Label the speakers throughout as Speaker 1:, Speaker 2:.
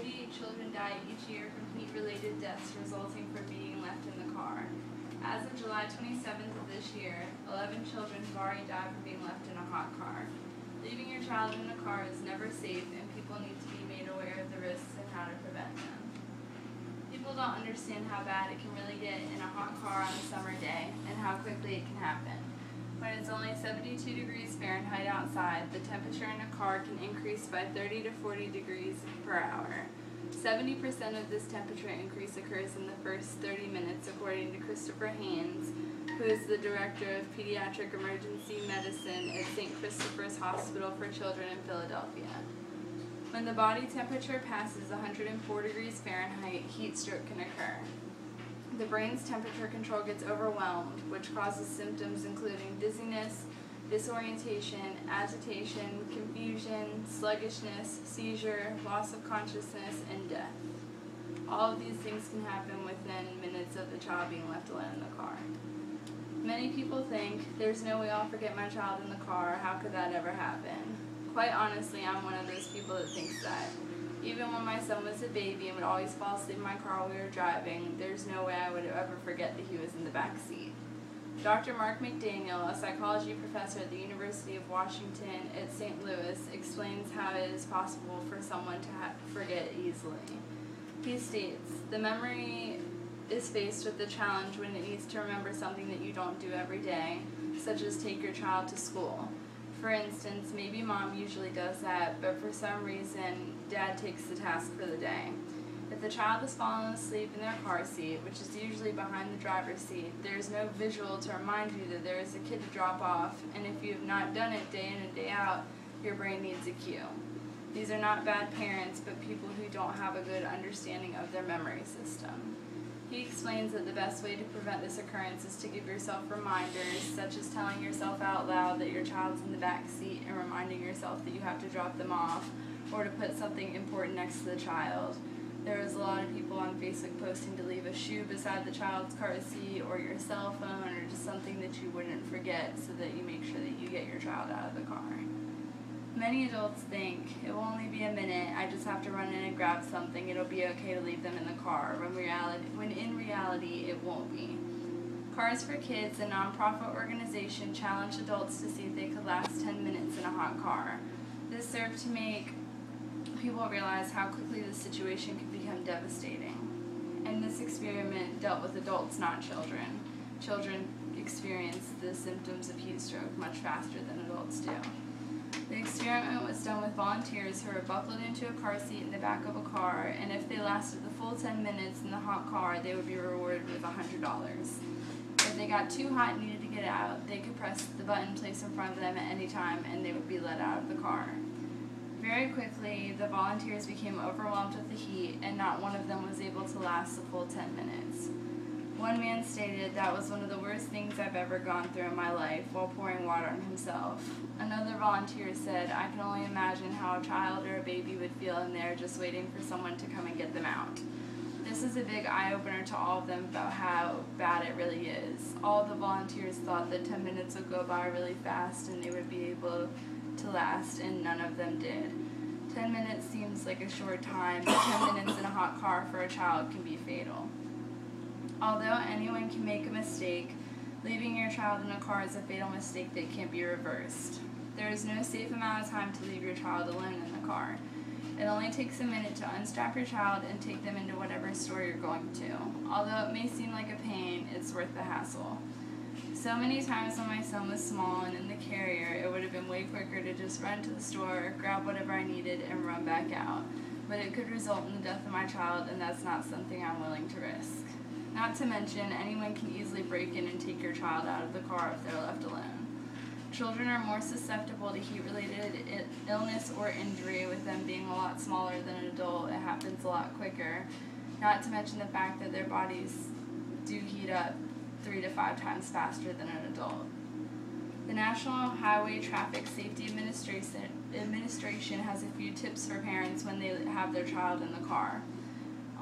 Speaker 1: 88 children die each year from heat-related deaths resulting from being left in the car. As of July 27th of this year, 11 children have already died from being left in a hot car. Leaving your child in a car is never safe, and people need to be made aware of the risks and how to prevent them. People don't understand how bad it can really get in a hot car on a summer day and how quickly it can happen. When it's only 72 degrees Fahrenheit outside, the temperature in a car can increase by 30 to 40 degrees per hour. 70% of this temperature increase occurs in the first 30 minutes, according to Christopher Haynes, who is the Director of Pediatric Emergency Medicine at St. Christopher's Hospital for Children in Philadelphia. When the body temperature passes 104 degrees Fahrenheit, heat stroke can occur. The brain's temperature control gets overwhelmed, which causes symptoms including dizziness, disorientation, agitation, confusion, sluggishness, seizure, loss of consciousness, and death. All of these things can happen within minutes of the child being left alone in the car. Many people think, there's no way I'll forget my child in the car, how could that ever happen? Quite honestly, I'm one of those people that thinks that. Even when my son was a baby and would always fall asleep in my car while we were driving, there's no way I would ever forget that he was in the back seat. Dr. Mark McDaniel, a psychology professor at the University of Washington at St. Louis, explains how it is possible for someone to forget easily. He states, the memory is faced with the challenge when it needs to remember something that you don't do every day, such as take your child to school. For instance, maybe mom usually does that, but for some reason, dad takes the task for the day. If the child has fallen asleep in their car seat, which is usually behind the driver's seat, there is no visual to remind you that there is a kid to drop off, and if you have not done it day in and day out, your brain needs a cue. These are not bad parents, but people who don't have a good understanding of their memory system. He explains that the best way to prevent this occurrence is to give yourself reminders, such as telling yourself out loud that your child's in the back seat and reminding yourself that you have to drop them off, or to put something important next to the child. There is a lot of people on Facebook posting to leave a shoe beside the child's car seat, or your cell phone, or just something that you wouldn't forget so that you make sure that you get your child out of the car. Many adults think, it will only be a minute, I just have to run in and grab something, it'll be okay to leave them in the car, when in reality it won't be. Cars for Kids, a nonprofit organization, challenged adults to see if they could last 10 minutes in a hot car. This served to make people realize how quickly the situation could become devastating. And this experiment dealt with adults, not children. Children experience the symptoms of heat stroke much faster than adults do. The experiment was done with volunteers who were buckled into a car seat in the back of a car, and if they lasted the full 10 minutes in the hot car, they would be rewarded with $100. If they got too hot and needed to get out, they could press the button placed in front of them at any time, and they would be let out of the car. Very quickly, the volunteers became overwhelmed with the heat, and not one of them was able to last the full 10 minutes. One man stated, that was one of the worst things I've ever gone through in my life, while pouring water on himself. Another volunteer said, I can only imagine how a child or a baby would feel in there just waiting for someone to come and get them out. This is a big eye-opener to all of them about how bad it really is. All the volunteers thought that 10 minutes would go by really fast and they would be able to last, and none of them did. 10 minutes seems like a short time, but 10 minutes in a hot car for a child can be fatal. Although anyone can make a mistake, leaving your child in a car is a fatal mistake that can't be reversed. There is no safe amount of time to leave your child alone in the car. It only takes a minute to unstrap your child and take them into whatever store you're going to. Although it may seem like a pain, it's worth the hassle. So many times when my son was small and in the carrier, it would have been way quicker to just run to the store, grab whatever I needed, and run back out. But it could result in the death of my child, and that's not something I'm willing to risk. Not to mention, anyone can easily break in and take your child out of the car if they're left alone. Children are more susceptible to heat-related illness or injury, with them being a lot smaller than an adult. It happens a lot quicker. Not to mention the fact that their bodies do heat up 3 to 5 times faster than an adult. The National Highway Traffic Safety Administration has a few tips for parents when they have their child in the car.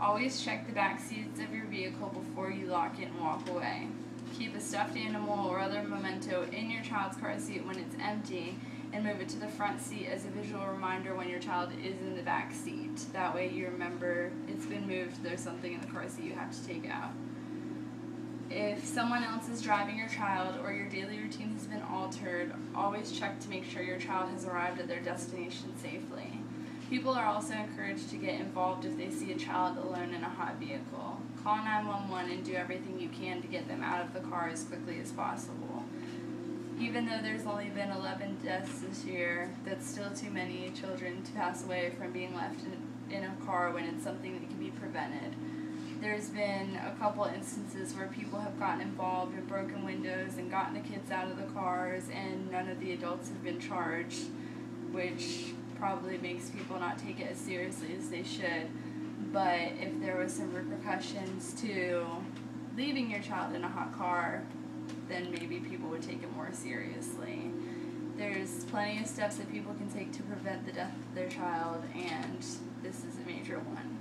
Speaker 1: Always check the back seats of your vehicle before you lock it and walk away. Keep a stuffed animal or other memento in your child's car seat when it's empty, and move it to the front seat as a visual reminder when your child is in the back seat. That way you remember it's been moved, there's something in the car seat you have to take out. If someone else is driving your child or your daily routine has been altered, always check to make sure your child has arrived at their destination safely. People are also encouraged to get involved if they see a child alone in a hot vehicle. Call 911 and do everything you can to get them out of the car as quickly as possible. Even though there's only been 11 deaths this year, that's still too many children to pass away from being left in a car when it's something that can be prevented. There's been a couple instances where people have gotten involved in broken windows and gotten the kids out of the cars, and none of the adults have been charged, which probably makes people not take it as seriously as they should. But if there was some repercussions to leaving your child in a hot car, then maybe people would take it more seriously. There's plenty of steps that people can take to prevent the death of their child, and this is a major one.